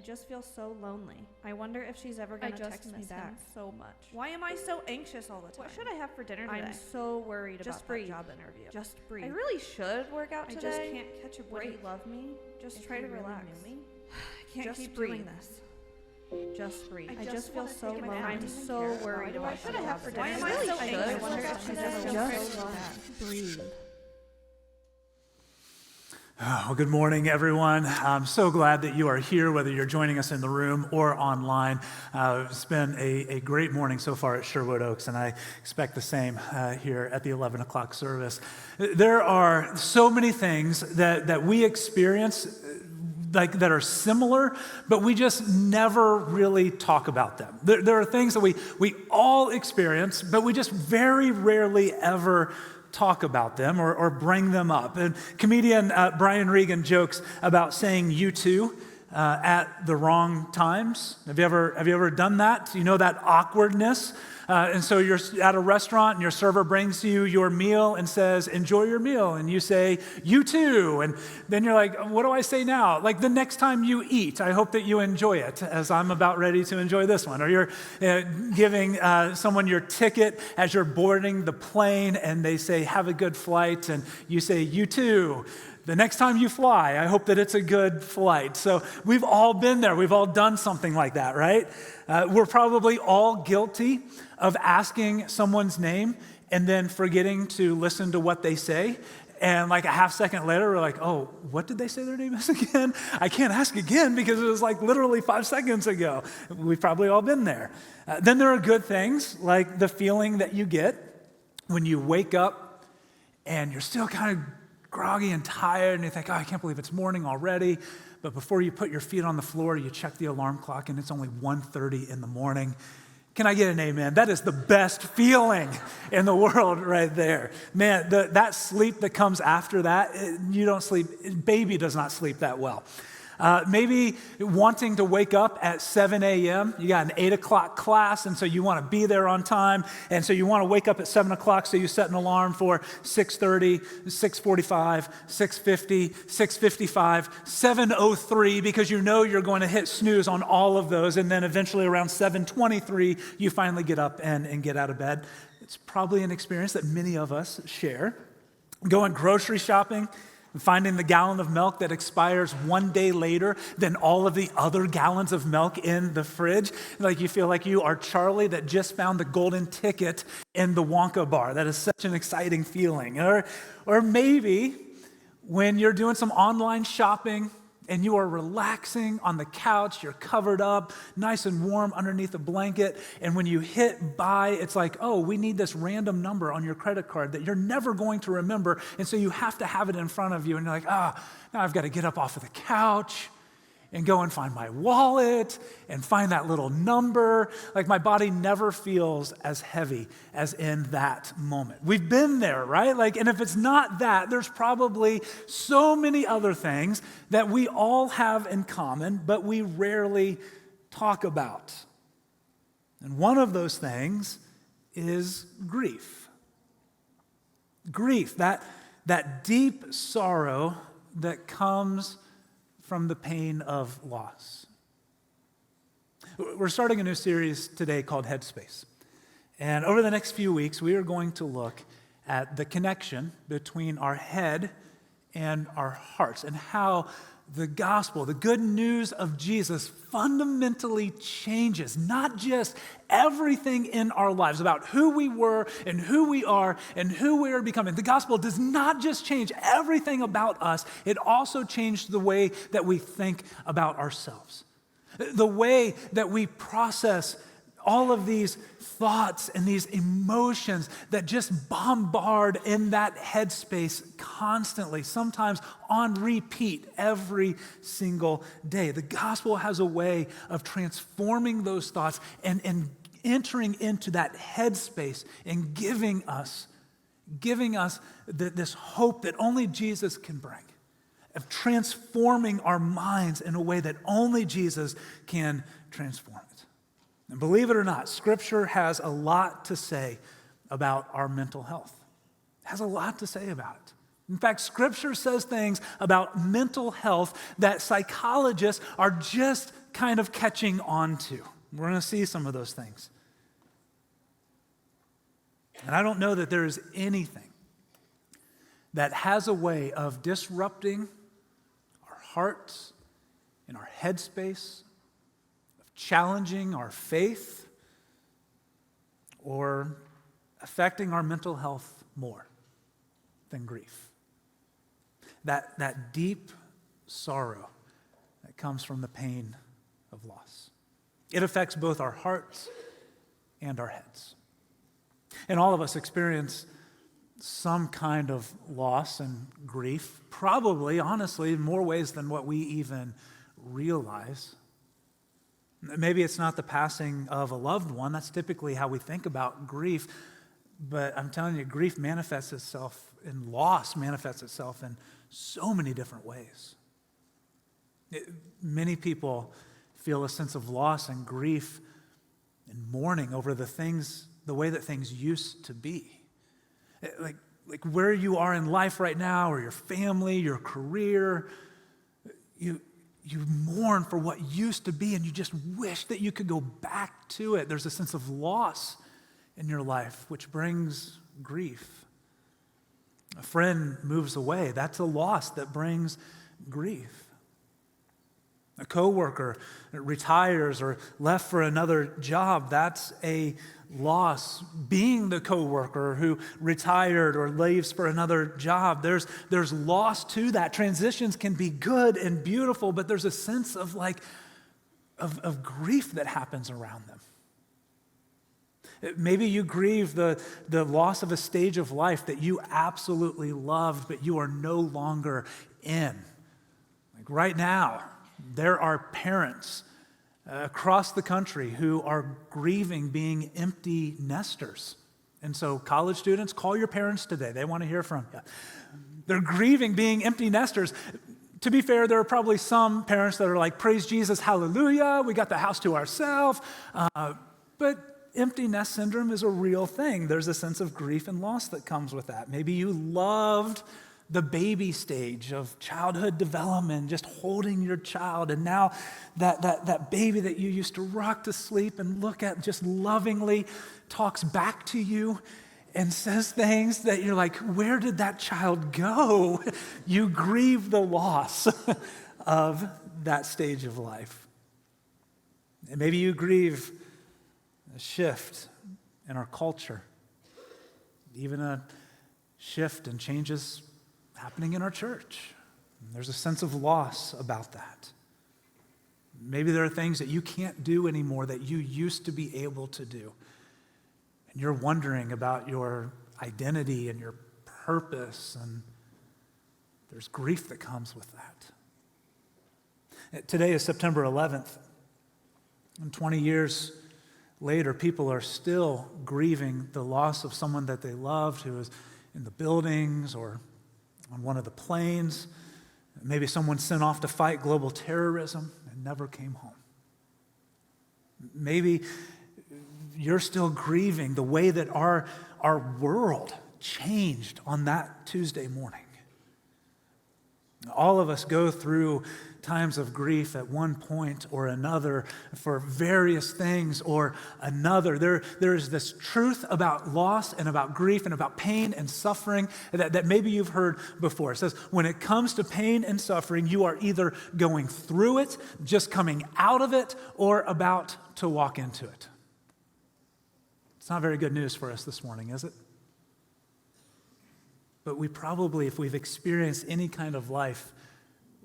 I just feel so lonely. I wonder if she's ever going to text me back so much. Why am I so anxious all the time? What should I have for dinner today? I'm so worried about that job interview. Just breathe. I really should work out today. I just can't catch a break. Would you love me? Just try to relax. I can't keep doing this. Just breathe. I just feel so lonely. I'm so worried about what should I have for dinner. Why am I so anxious? I wonder if she's ever going to breathe. Well, good morning, everyone. I'm so glad that you are here, whether you're joining us in the room or online. It's been a great morning so far at Sherwood Oaks, and I expect the same here at the 11 o'clock service. There are so many things that we experience that are similar, but we just never really talk about them. There are things that we all experience, but we just very rarely ever talk about them or bring them up. And comedian Brian Regan jokes about saying "you too" at the wrong times. Have you ever done that? You know that awkwardness? And so you're at a restaurant and your server brings you your meal and says, "Enjoy your meal." And you say, "You too." And then you're like, what do I say now? Like the next time you eat, I hope that you enjoy it as I'm about ready to enjoy this one. Or you're giving someone your ticket as you're boarding the plane and they say, "Have a good flight." And you say, "You too." The next time you fly, I hope that it's a good flight. So we've all been there. We've all done something like that, right? We're probably all guilty of asking someone's name and then forgetting to listen to what they say. And like a half second later, we're like, "Oh, what did they say their name is again? I can't ask again because it was like literally 5 seconds ago." We've probably all been there. Then there are good things like the feeling that you get when you wake up and you're still kind of groggy and tired, and you think, "Oh, I can't believe it's morning already." But before you put your feet on the floor, you check the alarm clock, and it's only 1:30 in the morning. Can I get an amen? That is the best feeling in the world right there. Man, that sleep that comes after that, you don't sleep, baby does not sleep that well. Maybe wanting to wake up at 7 a.m. You got an 8 o'clock class, and so you want to be there on time. And so you want to wake up at 7 o'clock, so you set an alarm for 6:30, 6:45, 6:50, 6:55, 7:03, because you know you're going to hit snooze on all of those. And then eventually around 7:23, you finally get up and get out of bed. It's probably an experience that many of us share. Going grocery shopping, finding the gallon of milk that expires 1 day later than all of the other gallons of milk in the fridge. Like you feel like you are Charlie that just found the golden ticket in the Wonka bar. That is such an exciting feeling. Or maybe when you're doing some online shopping and you are relaxing on the couch, you're covered up, nice and warm underneath a blanket, and when you hit buy, it's like, "Oh, we need this random number on your credit card that you're never going to remember," and so you have to have it in front of you, and you're like, now I've got to get up off of the couch and go and find my wallet and find that little number. Like my body never feels as heavy as in that moment. We've been there, right? Like, and if it's not that, there's probably so many other things that we all have in common, but we rarely talk about. And one of those things is grief. Grief, that deep sorrow that comes from the pain of loss. We're starting a new series today called Headspace. And over the next few weeks, we are going to look at the connection between our head and our hearts and how the gospel, the good news of Jesus, fundamentally changes not just everything in our lives about who we were and who we are and who we are becoming. The gospel does not just change everything about us, it also changed the way that we think about ourselves. The way that we process all of these thoughts and these emotions that just bombard in that headspace constantly, sometimes on repeat every single day. The gospel has a way of transforming those thoughts and entering into that headspace and giving us this hope that only Jesus can bring, of transforming our minds in a way that only Jesus can transform it. And believe it or not, Scripture has a lot to say about our mental health. It has a lot to say about it. In fact, Scripture says things about mental health that psychologists are just kind of catching on to. We're going to see some of those things. And I don't know that there is anything that has a way of disrupting our hearts and our headspace, of challenging our faith, or affecting our mental health more than grief. That deep sorrow that comes from the pain of loss. It affects both our hearts and our heads. And all of us experience some kind of loss and grief, probably, honestly, in more ways than what we even realize. Maybe it's not the passing of a loved one. That's typically how we think about grief. But I'm telling you, grief manifests itself, and loss manifests itself in so many different ways. Many people feel a sense of loss and grief and mourning over the way that things used to be. Like where you are in life right now, or your family, your career, you mourn for what used to be, and you just wish that you could go back to it. There's a sense of loss in your life, which brings grief. A friend moves away. That's a loss that brings grief. A coworker retires or left for another job. That's a loss. Being the coworker who retired or leaves for another job, there's loss to that. Transitions can be good and beautiful, but there's a sense of grief that happens around them. Maybe you grieve the loss of a stage of life that you absolutely loved, but you are no longer in. Like right now, there are parents across the country who are grieving being empty nesters. And so college students, call your parents today. They want to hear from you. They're grieving being empty nesters. To be fair, there are probably some parents that are like, praise Jesus, hallelujah, we got the house to ourselves. But empty nest syndrome is a real thing. There's a sense of grief and loss that comes with that. Maybe you loved the baby stage of childhood development, just holding your child, and now that baby that you used to rock to sleep and look at just lovingly talks back to you and says things that you're like, where did that child go? You grieve the loss of that stage of life. And maybe you grieve a shift in our culture, even a shift and changes happening in our church. There's a sense of loss about that. Maybe there are things that you can't do anymore that you used to be able to do. And you're wondering about your identity and your purpose, and there's grief that comes with that. Today is September 11th, and 20 years later, people are still grieving the loss of someone that they loved who was in the buildings or on one of the planes. Maybe someone sent off to fight global terrorism and never came home. Maybe you're still grieving the way that our world changed on that Tuesday morning. All of us go through times of grief at one point or another for various things or another. There is this truth about loss and about grief and about pain and suffering that maybe you've heard before. It says, when it comes to pain and suffering, you are either going through it, just coming out of it, or about to walk into it. It's not very good news for us this morning, is it? But we probably, if we've experienced any kind of life,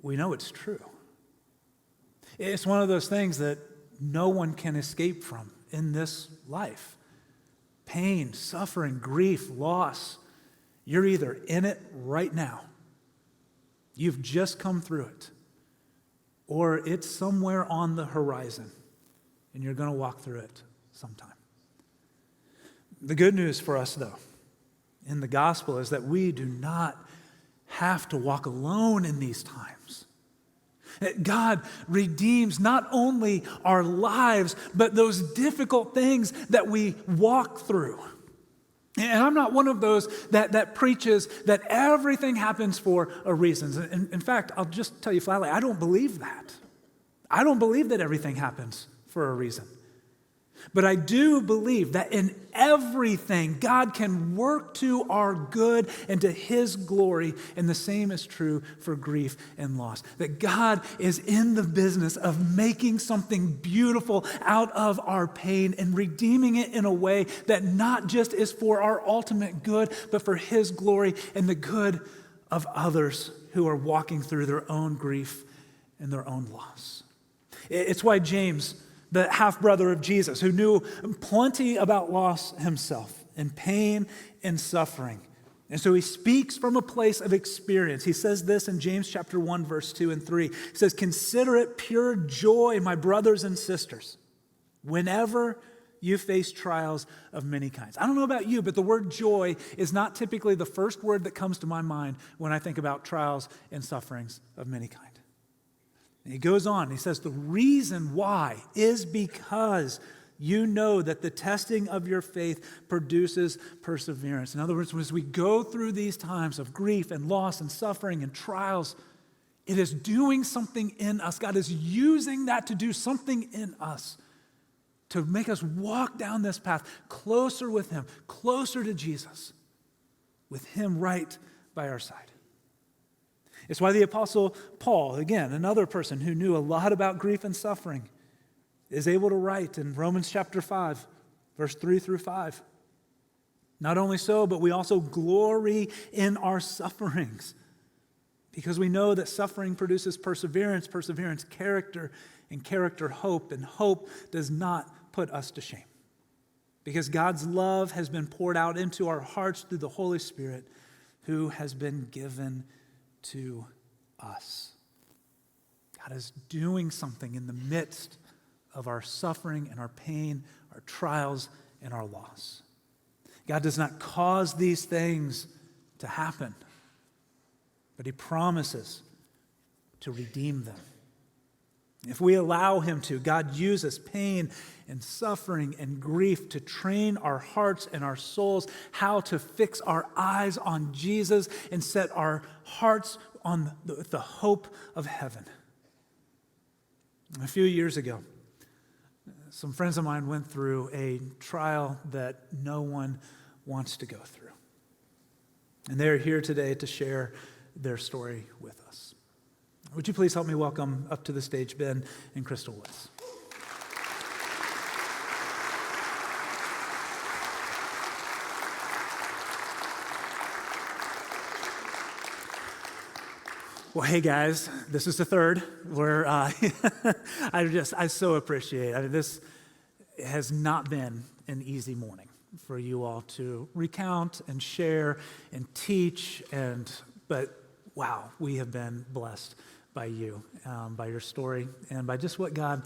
we know it's true. It's one of those things that no one can escape from in this life. Pain, suffering, grief, loss. You're either in it right now, you've just come through it, or it's somewhere on the horizon, and you're going to walk through it sometime. The good news for us, though, in the gospel is that we do not have to walk alone in these times. God redeems not only our lives, but those difficult things that we walk through. And I'm not one of those that preaches that everything happens for a reason. In fact, I'll just tell you flatly, I don't believe that. I don't believe that everything happens for a reason. But I do believe that in everything, God can work to our good and to his glory, and the same is true for grief and loss. That God is in the business of making something beautiful out of our pain and redeeming it in a way that not just is for our ultimate good, but for his glory and the good of others who are walking through their own grief and their own loss. It's why James, the half-brother of Jesus, who knew plenty about loss himself and pain and suffering. And so he speaks from a place of experience. He says this in James chapter 1, verse 2 and 3. He says, "Consider it pure joy, my brothers and sisters, whenever you face trials of many kinds." I don't know about you, but the word joy is not typically the first word that comes to my mind when I think about trials and sufferings of many kinds. And he goes on, he says, the reason why is because you know that the testing of your faith produces perseverance. In other words, as we go through these times of grief and loss and suffering and trials, it is doing something in us. God is using that to do something in us, to make us walk down this path closer with him, closer to Jesus, with him right by our side. It's why the Apostle Paul, again, another person who knew a lot about grief and suffering, is able to write in Romans chapter 5, verse 3 through 5. Not only so, but we also glory in our sufferings, because we know that suffering produces perseverance, perseverance, character, and character, hope, and hope does not put us to shame. Because God's love has been poured out into our hearts through the Holy Spirit, who has been given to us. God is doing something in the midst of our suffering and our pain, our trials and our loss. God does not cause these things to happen, but he promises to redeem them. If we allow him to, God uses pain and suffering and grief to train our hearts and our souls how to fix our eyes on Jesus and set our hearts on the hope of heaven. A few years ago, some friends of mine went through a trial that no one wants to go through. And they're here today to share their story with us. Would you please help me welcome up to the stage Ben and Crystal Woods. Well, hey guys, this is the third where I so appreciate it. I mean, this has not been an easy morning for you all to recount and share and teach, but wow, we have been blessed by you, by your story, and by just what God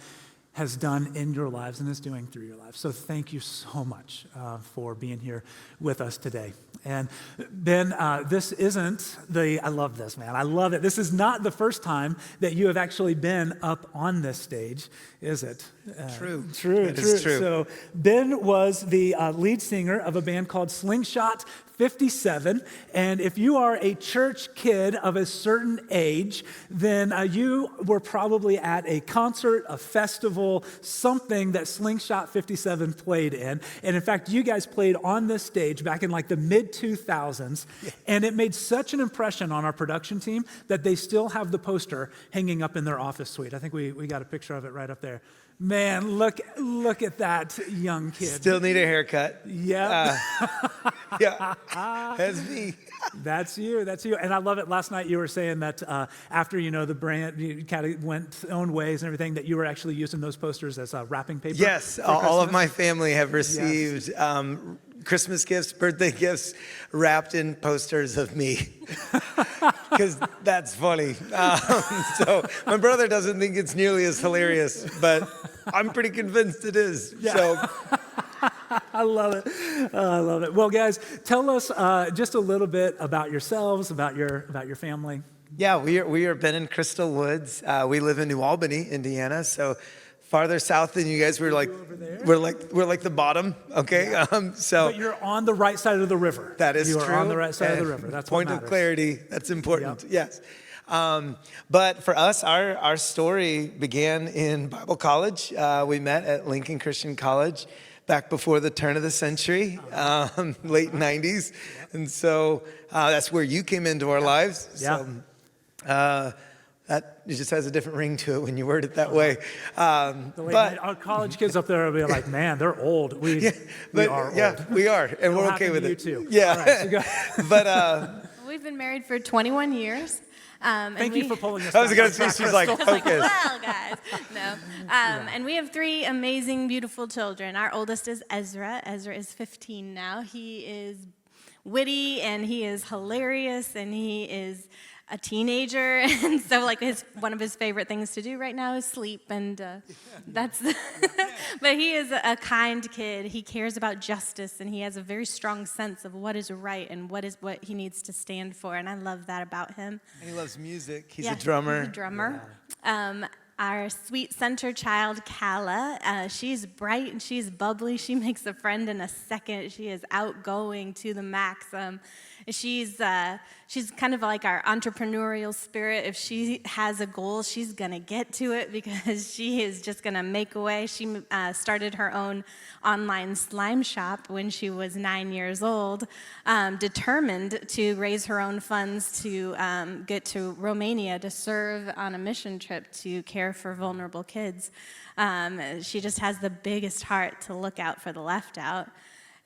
has done in your lives and is doing through your lives. So thank you so much for being here with us today. And Ben, this isn't I love this, man. I love it. This is not the first time that you have actually been up on this stage, is it? True. True. So Ben was the lead singer of a band called Slingshot 57, and if you are a church kid of a certain age, then you were probably at a concert, a festival, something that Slingshot 57 played in. And in fact, you guys played on this stage back in like the mid-2000s, and it made such an impression on our production team that they still have the poster hanging up in their office suite. I think we got a picture of it right up there. Man, look at that young kid. Still need a haircut. Yeah. Yeah, that's me. That's you. And I love it. Last night you were saying that after, the brand you kind of went own ways and everything, that you were actually using those posters as wrapping paper. Yes, all of my family have received Christmas gifts, birthday gifts, wrapped in posters of me. Because that's funny. So my brother doesn't think it's nearly as hilarious, but I'm pretty convinced it is. Yeah. So. I love it. Well, guys, tell us just a little bit about yourselves, about your family. Yeah, we are Ben and Crystal Woods. We live in New Albany, Indiana. So farther south than you guys. We're like the bottom. Okay. Yeah. But you're on the right side of the river. That is true. You are on the right side of the river. That's point what matters. Of clarity. That's important. Yep. Yes. But for us, our story began in Bible college. We met at Lincoln Christian College back before the turn of the century, late 90s. And so that's where you came into our lives. Yeah. So that it just has a different ring to it when you word it that way. But our college kids up there will be like, man, they're old. We are old. We are, and we're okay with you it. too. Yeah. All right, so go. But we've been married for 21 years. Thank you for pulling us I was back going on to say, track, she's like, Crystal. focus. Well, guys, no. And we have 3 amazing, beautiful children. Our oldest is Ezra. Ezra is 15 now. He is witty, and he is hilarious, and he is a teenager, and so like one of his favorite things to do right now is sleep, and that's. But he is a kind kid. He cares about justice, and he has a very strong sense of what is right and what he needs to stand for, and I love that about him. And he loves music. He's a drummer. He's a drummer. Yeah. Our sweet center child, Kala, she's bright and she's bubbly. She makes a friend in a second. She is outgoing to the max. She's kind of like our entrepreneurial spirit. If she has a goal, she's going to get to it because she is just going to make a way. She started her own online slime shop when she was 9 years old, determined to raise her own funds to get to Romania to serve on a mission trip to care for vulnerable kids. She just has the biggest heart to look out for the left out.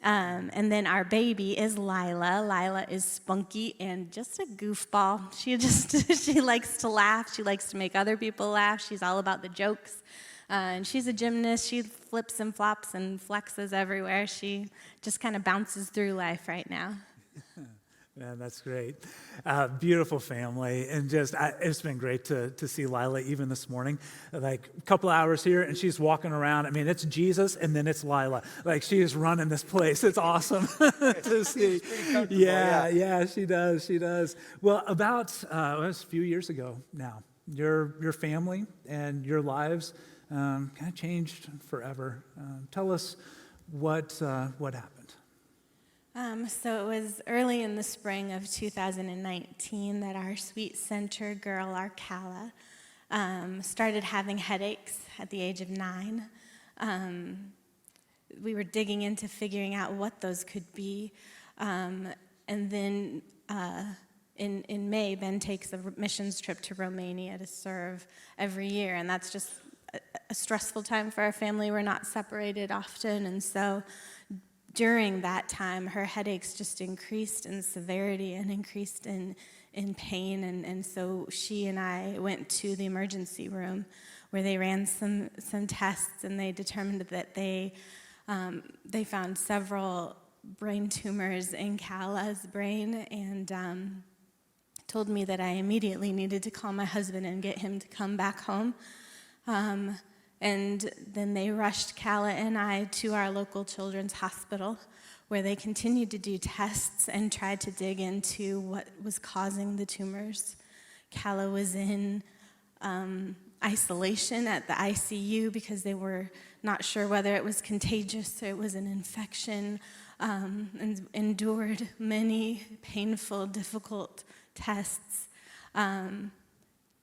And then our baby is Lila. Lila is spunky and just a goofball. She likes to laugh. She likes to make other people laugh. She's all about the jokes. And she's a gymnast. She flips and flops and flexes everywhere. She just kind of bounces through life right now. Man, that's great. Beautiful family. And just, it's been great to see Lila even this morning. Like a couple hours here, and she's walking around. I mean, it's Jesus, and then it's Lila. Like, she is running this place. It's awesome to see. Yeah, she does. Well, about it was a few years ago now, your family and your lives kind of changed forever. Tell us what happened. So it was early in the spring of 2019 that our sweet center girl, our Kala, started having headaches at the age of 9. We were digging into figuring out what those could be. And then in May, Ben takes a missions trip to Romania to serve every year. And that's just a stressful time for our family. We're not separated often. And so during that time, her headaches just increased in severity and increased in pain. And so she and I went to the emergency room where they ran some tests, and they determined that they found several brain tumors in Kala's brain, and told me that I immediately needed to call my husband and get him to come back home. And then they rushed Kala and I to our local children's hospital, where they continued to do tests and tried to dig into what was causing the tumors. Kala was in isolation at the ICU because they were not sure whether it was contagious or it was an infection, and endured many painful, difficult tests.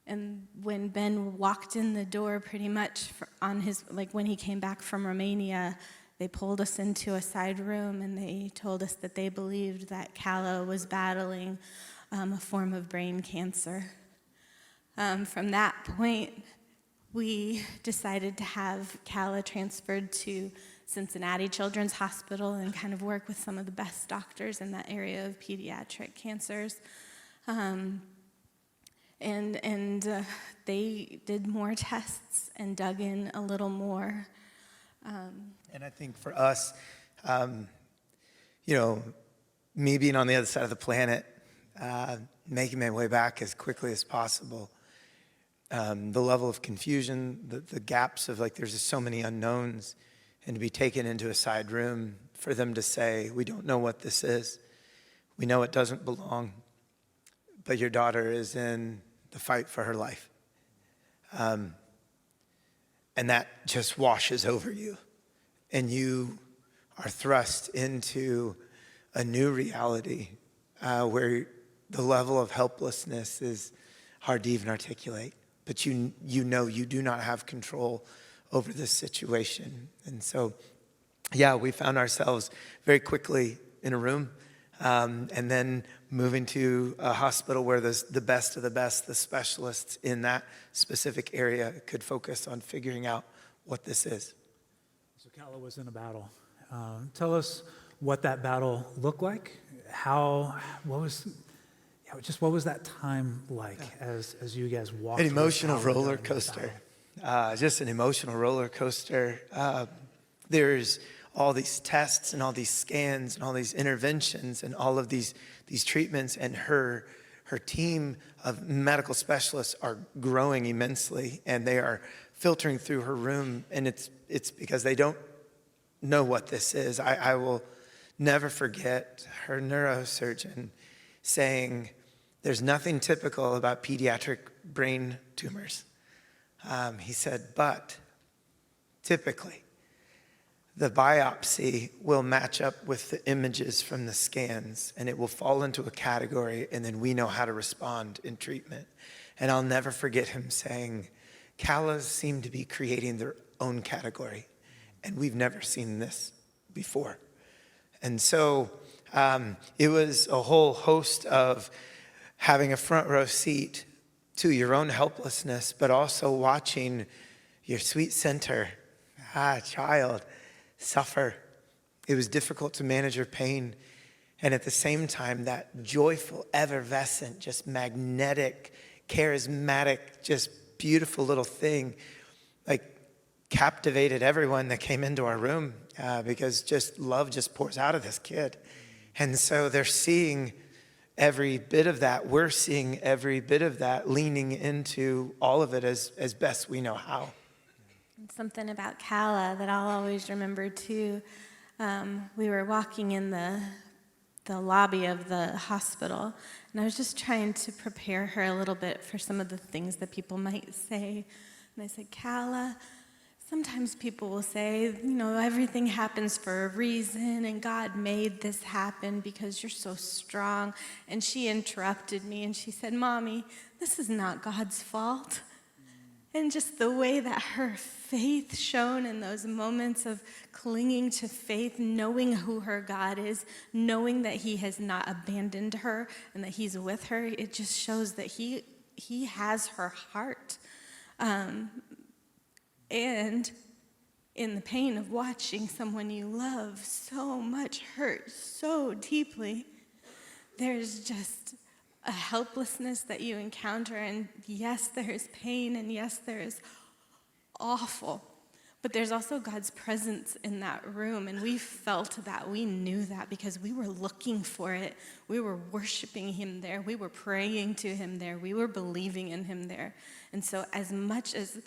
And when Ben walked in the door, pretty much when he came back from Romania, they pulled us into a side room, and they told us that they believed that Kala was battling a form of brain cancer. From that point, we decided to have Kala transferred to Cincinnati Children's Hospital and kind of work with some of the best doctors in that area of pediatric cancers. And they did more tests and dug in a little more. And I think for us, me being on the other side of the planet, making my way back as quickly as possible, the level of confusion, the gaps of there's just so many unknowns, and to be taken into a side room for them to say, we don't know what this is. We know it doesn't belong, but your daughter is in the fight for her life. And that just washes over you. And you are thrust into a new reality where the level of helplessness is hard to even articulate. But you know you do not have control over this situation. And so, yeah, we found ourselves very quickly in a room, and then moving to a hospital where the best of the best, the specialists in that specific area, could focus on figuring out what this is. So Calla was in a battle. Tell us what that battle looked like. What was that time like as you guys walked? An emotional roller coaster. Just an emotional roller coaster. There's all these tests and all these scans and all these interventions and all of these treatments, and her team of medical specialists are growing immensely, and they are filtering through her room, and it's because they don't know what this is. I will never forget her neurosurgeon saying, "There's nothing typical about pediatric brain tumors." He said, "But typically, the biopsy will match up with the images from the scans, and it will fall into a category, and then we know how to respond in treatment." And I'll never forget him saying, "Callas seem to be creating their own category, and we've never seen this before." And so it was a whole host of having a front row seat to your own helplessness, but also watching your sweet center, child, suffer. It was difficult to manage her pain. And at the same time, that joyful, effervescent, just magnetic, charismatic, just beautiful little thing, like captivated everyone that came into our room because just love just pours out of this kid. And so they're seeing every bit of that. We're seeing every bit of that, leaning into all of it as best we know how. Something about Calla that I'll always remember too. We were walking in the lobby of the hospital, and I was just trying to prepare her a little bit for some of the things that people might say. And I said, "Calla, sometimes people will say, everything happens for a reason, and God made this happen because you're so strong." And she interrupted me, and she said, "Mommy, this is not God's fault." And just the way that her faith shone in those moments of clinging to faith, knowing who her God is, knowing that he has not abandoned her and that he's with her, it just shows that he has her heart. And in the pain of watching someone you love so much hurt so deeply, there's just a helplessness that you encounter, and yes, there is pain, and yes, there is awful, but there's also God's presence in that room, and we felt that. We knew that because we were looking for it. We were worshiping him there. We were praying to him there. We were believing in him there. And so as much as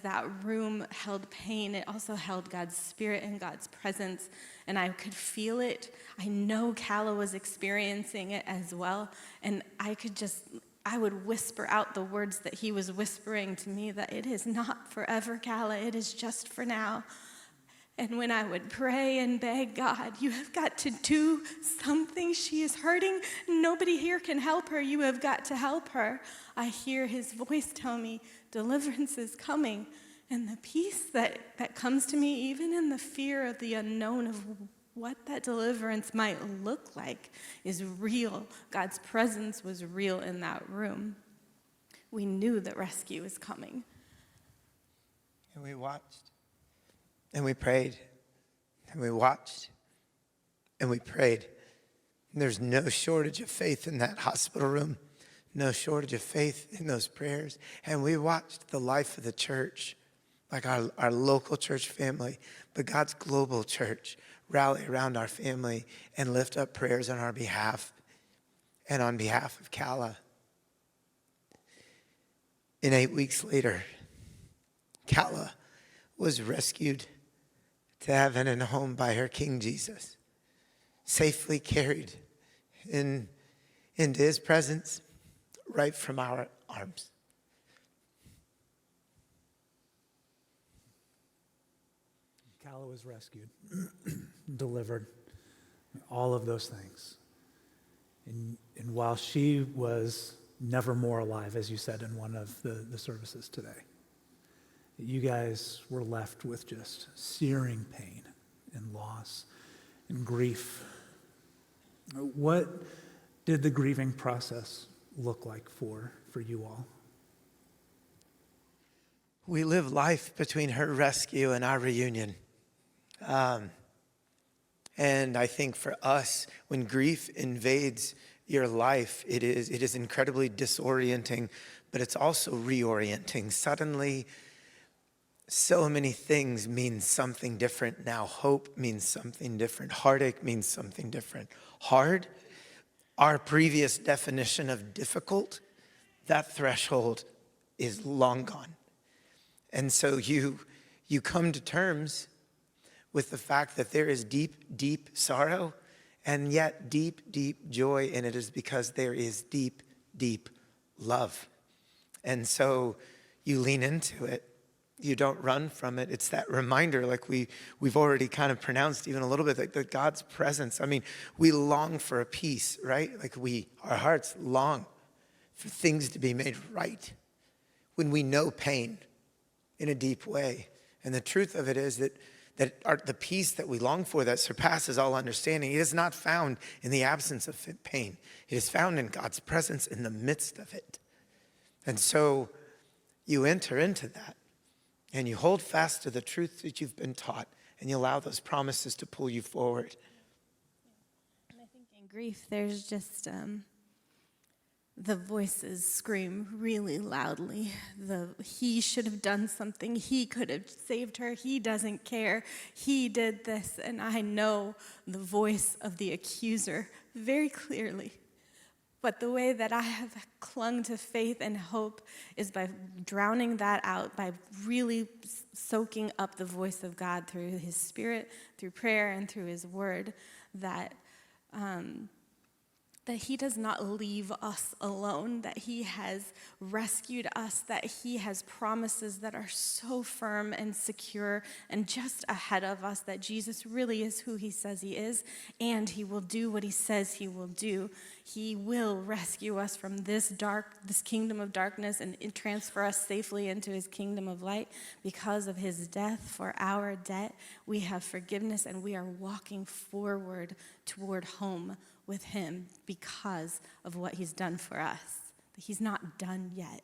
that room held pain, it also held God's spirit and God's presence, and I could feel it. I know Calla was experiencing it as well, and I would whisper out the words that he was whispering to me, that it is not forever, Calla, it is just for now. And when I would pray and beg, "God, you have got to do something. She is hurting. Nobody here can help her. You have got to help her," I hear his voice tell me, deliverance is coming. And the peace that comes to me, even in the fear of the unknown of what that deliverance might look like, is real. God's presence was real in that room. We knew that rescue was coming. And we watched, and we prayed, and we watched, and we prayed. And there's no shortage of faith in that hospital room, no shortage of faith in those prayers. And we watched the life of the church, like our local church family, but God's global church, rally around our family and lift up prayers on our behalf and on behalf of Calla. And 8 weeks later, Calla was rescued to heaven and home by her King Jesus, safely carried into his presence right from our arms. Calla was rescued, delivered, all of those things. And while she was never more alive, as you said in one of the services today. You guys were left with just searing pain and loss and grief. What did the grieving process look like for you all? We live life between her rescue and our reunion. And I think for us, when grief invades your life, it is incredibly disorienting, but it's also reorienting. Suddenly, so many things mean something different now. Hope means something different. Heartache means something different. Hard, our previous definition of difficult, that threshold is long gone. And so you come to terms with the fact that there is deep, deep sorrow, and yet deep, deep joy, and it is because there is deep, deep love. And so you lean into it. You don't run from it. It's that reminder, like we've already kind of pronounced even a little bit, like the God's presence. I mean, we long for a peace, right? Like our hearts long for things to be made right when we know pain in a deep way. And the truth of it is that the peace that we long for that surpasses all understanding, it is not found in the absence of pain. It is found in God's presence in the midst of it. And so you enter into that and you hold fast to the truth that you've been taught and you allow those promises to pull you forward. And I think in grief, there's just the voices scream really loudly. He should have done something. He could have saved her. He doesn't care. He did this. And I know the voice of the accuser very clearly. But the way that I have clung to faith and hope is by drowning that out, by really soaking up the voice of God through his Spirit, through prayer, and through his word, that he does not leave us alone, that he has rescued us, that he has promises that are so firm and secure and just ahead of us, that Jesus really is who he says he is, and he will do what he says he will do. He will rescue us from this kingdom of darkness and transfer us safely into his kingdom of light. Because of his death for our debt, we have forgiveness, and we are walking forward toward home with him because of what he's done for us. He's not done yet.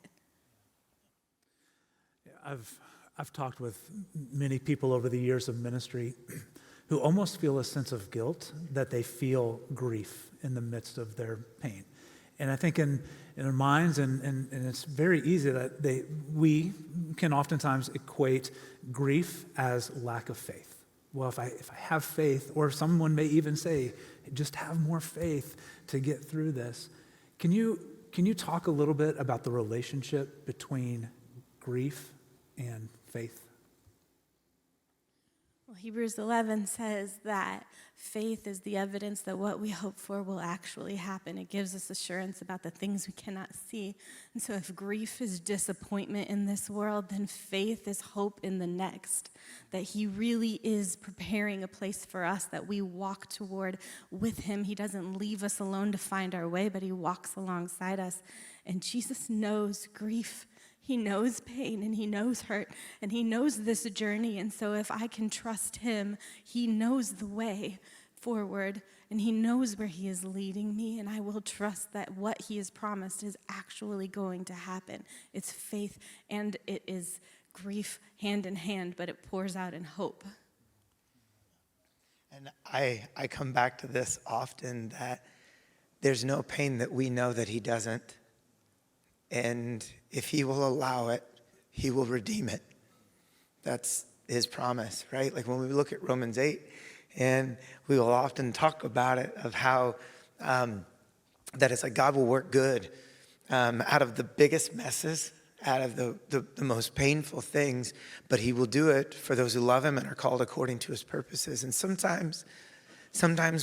I've talked with many people over the years of ministry who almost feel a sense of guilt that they feel grief in the midst of their pain. And I think in our minds, and it's very easy that we can oftentimes equate grief as lack of faith. Well, if I have faith, or someone may even say, just have more faith to get through this. Can you talk a little bit about the relationship between grief and faith? Well, Hebrews 11 says that faith is the evidence that what we hope for will actually happen. It gives us assurance about the things we cannot see. And so if grief is disappointment in this world, then faith is hope in the next. That he really is preparing a place for us that we walk toward with him. He doesn't leave us alone to find our way, but he walks alongside us. And Jesus knows grief. He knows pain, and he knows hurt, and he knows this journey. And so if I can trust him, he knows the way forward, and he knows where he is leading me, and I will trust that what he has promised is actually going to happen. It's faith, and it is grief hand in hand, but it pours out in hope. And I come back to this often, that there's no pain that we know that he doesn't. And if he will allow it, he will redeem it. That's his promise, right? Like when we look at Romans 8, and we will often talk about it, of how that it's like God will work good out of the biggest messes, out of the most painful things, but he will do it for those who love him and are called according to his purposes. And sometimes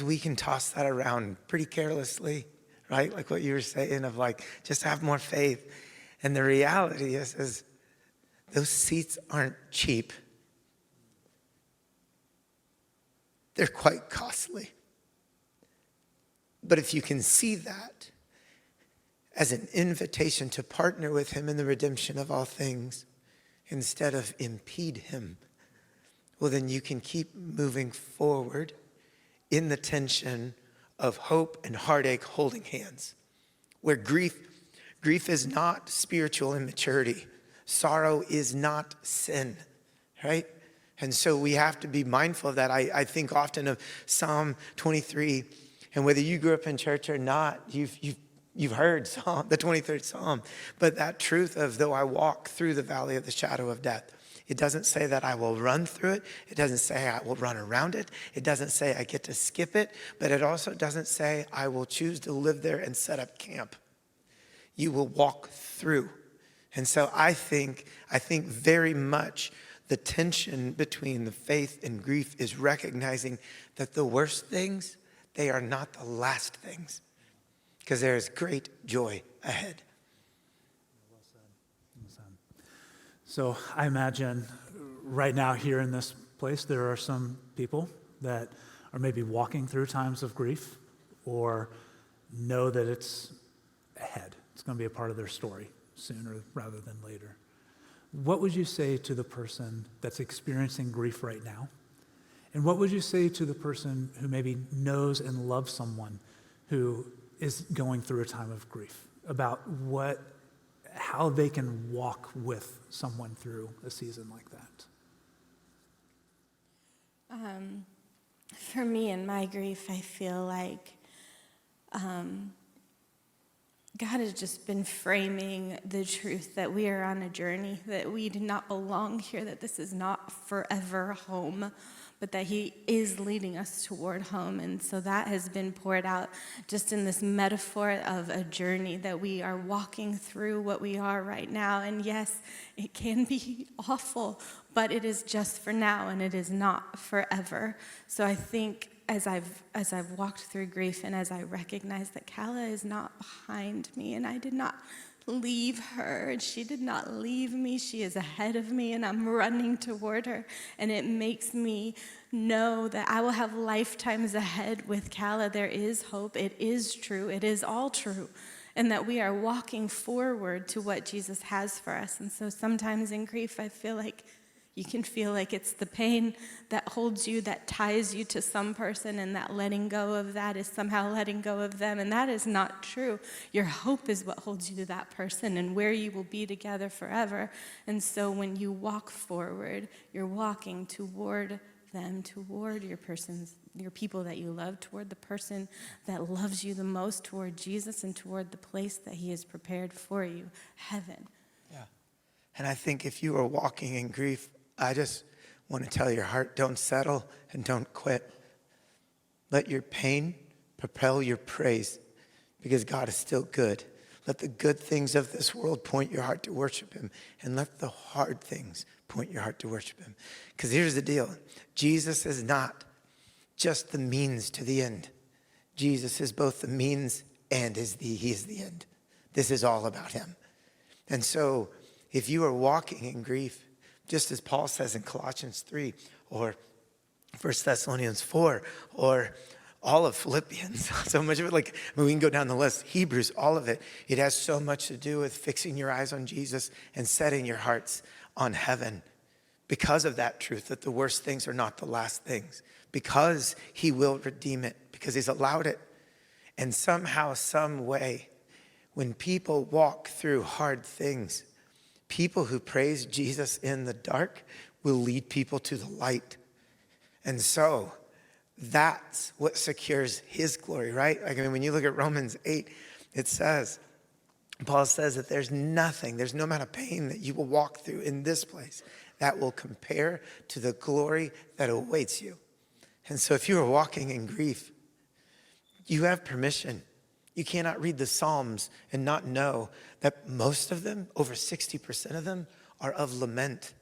we can toss that around pretty carelessly, right? Like what you were saying of like, just have more faith. And the reality is those seats aren't cheap. They're quite costly. But if you can see that, as an invitation to partner with him in the redemption of all things instead of impede him, well, then you can keep moving forward in the tension of hope and heartache holding hands, where grief is not spiritual immaturity. Sorrow is not sin, right? And so we have to be mindful of that. I think often of Psalm 23, and whether you grew up in church or not, you've heard the 23rd Psalm. But that truth of, though I walk through the valley of the shadow of death, it doesn't say that I will run through it. It doesn't say I will run around it. It doesn't say I get to skip it. But it also doesn't say I will choose to live there and set up camp. You will walk through. And so I think very much the tension between the faith and grief is recognizing that the worst things, they are not the last things, because there is great joy ahead. Well said. So I imagine right now here in this place, there are some people that are maybe walking through times of grief or know that it's ahead. It's going to be a part of their story sooner rather than later. What would you say to the person that's experiencing grief right now? And what would you say to the person who maybe knows and loves someone who is going through a time of grief about how they can walk with someone through a season like that? For me in my grief, I feel like God has just been framing the truth that we are on a journey, that we do not belong here, that this is not forever home, but that he is leading us toward home. And so that has been poured out just in this metaphor of a journey that we are walking through what we are right now. And yes, it can be awful, but it is just for now and it is not forever. So I think as I've walked through grief and as I recognize that Kala is not behind me and I did not leave her and she did not leave me, she is ahead of me and I'm running toward her, and it makes me know that I will have lifetimes ahead with Kala. There is hope, it is true, it is all true, and that we are walking forward to what Jesus has for us. And so sometimes in grief I feel like you can feel like it's the pain that holds you, that ties you to some person, and that letting go of that is somehow letting go of them, and that is not true. Your hope is what holds you to that person and where you will be together forever. And so when you walk forward, you're walking toward them, toward your people that you love, toward the person that loves you the most, toward Jesus, and toward the place that he has prepared for you, heaven. Yeah. And I think if you are walking in grief, I just want to tell your heart, don't settle and don't quit. Let your pain propel your praise, because God is still good. Let the good things of this world point your heart to worship him, and let the hard things point your heart to worship him. Because here's the deal. Jesus is not just the means to the end. Jesus is both the means and he is the end. This is all about him. And so if you are walking in grief, just as Paul says in Colossians 3 or 1 Thessalonians 4 or all of Philippians, so much of it, we can go down the list, Hebrews, all of it, it has so much to do with fixing your eyes on Jesus and setting your hearts on heaven, because of that truth that the worst things are not the last things, because he will redeem it, because he's allowed it. And somehow, some way, when people walk through hard things, people who praise Jesus in the dark will lead people to the light. And so that's what secures his glory, right? When you look at Romans 8, it says, Paul says that there's no amount of pain that you will walk through in this place that will compare to the glory that awaits you. And so if you are walking in grief, you have permission. You cannot read the Psalms and not know that most of them, over 60% of them, are of lament.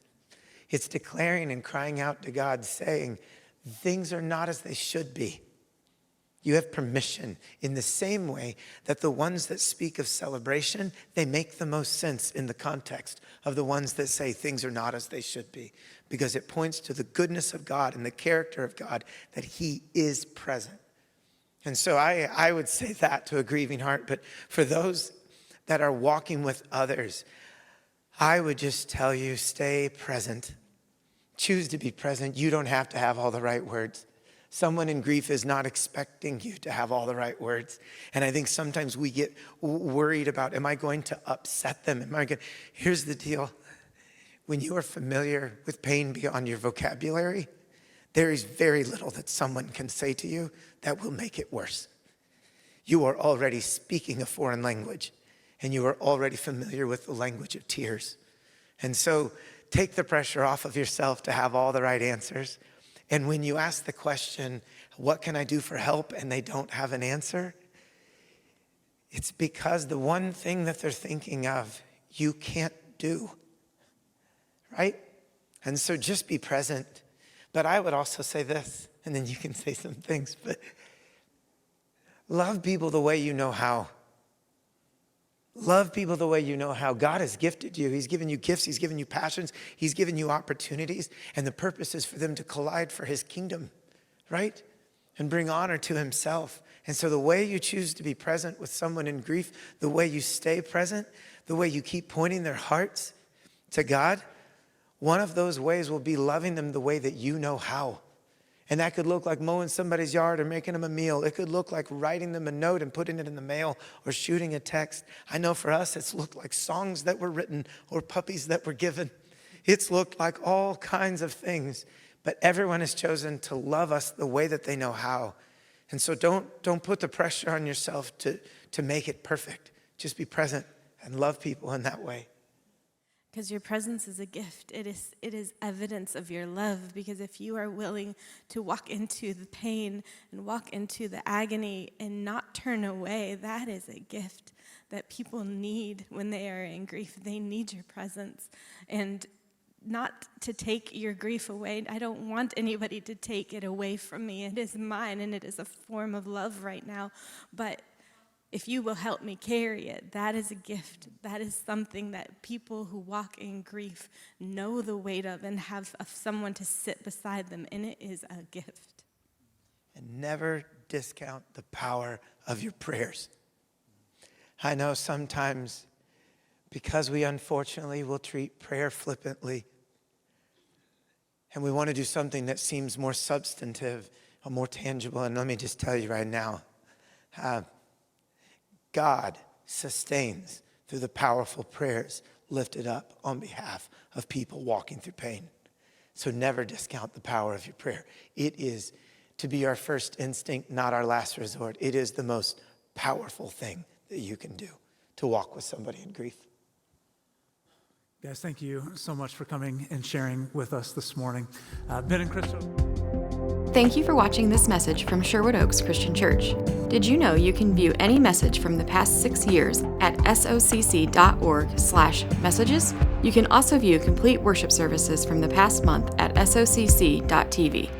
It's declaring and crying out to God, saying, things are not as they should be. You have permission in the same way that the ones that speak of celebration, they make the most sense in the context of the ones that say things are not as they should be, because it points to the goodness of God and the character of God, that he is present. And so I would say that to a grieving heart. But for those that are walking with others, I would just tell you, stay present. Choose to be present. You don't have to have all the right words. Someone in grief is not expecting you to have all the right words. And I think sometimes we get worried about, am I going to upset them? Here's the deal. When you are familiar with pain beyond your vocabulary, there is very little that someone can say to you that will make it worse. You are already speaking a foreign language, and you are already familiar with the language of tears. And so take the pressure off of yourself to have all the right answers. And when you ask the question, what can I do for help, and they don't have an answer, it's because the one thing that they're thinking of, you can't do, right? And so just be present. But I would also say this, and then you can say some things, but love people the way you know how. Love people the way you know how. God has gifted you. He's given you gifts. He's given you passions. He's given you opportunities. And the purpose is for them to collide for his kingdom, right? And bring honor to himself. And so the way you choose to be present with someone in grief, the way you stay present, the way you keep pointing their hearts to God, one of those ways will be loving them the way that you know how. And that could look like mowing somebody's yard or making them a meal. It could look like writing them a note and putting it in the mail or shooting a text. I know for us, it's looked like songs that were written or puppies that were given. It's looked like all kinds of things. But everyone has chosen to love us the way that they know how. And so don't put the pressure on yourself to make it perfect. Just be present and love people in that way. Because your presence is a gift. It is evidence of your love. Because if you are willing to walk into the pain and walk into the agony and not turn away, that is a gift that people need when they are in grief. They need your presence. And not to take your grief away. I don't want anybody to take it away from me. It is mine, and it is a form of love right now. But if you will help me carry it, that is a gift. That is something that people who walk in grief know the weight of and have someone to sit beside them, and it is a gift. And never discount the power of your prayers. I know sometimes, because we unfortunately will treat prayer flippantly, and we want to do something that seems more substantive or more tangible. And let me just tell you right now, God sustains through the powerful prayers lifted up on behalf of people walking through pain. So never discount the power of your prayer. It is to be our first instinct, not our last resort. It is the most powerful thing that you can do to walk with somebody in grief. Guys, thank you so much for coming and sharing with us this morning. Ben and Crystal. Thank you for watching this message from Sherwood Oaks Christian Church. Did you know you can view any message from the past 6 years at socc.org/messages? You can also view complete worship services from the past month at socc.tv.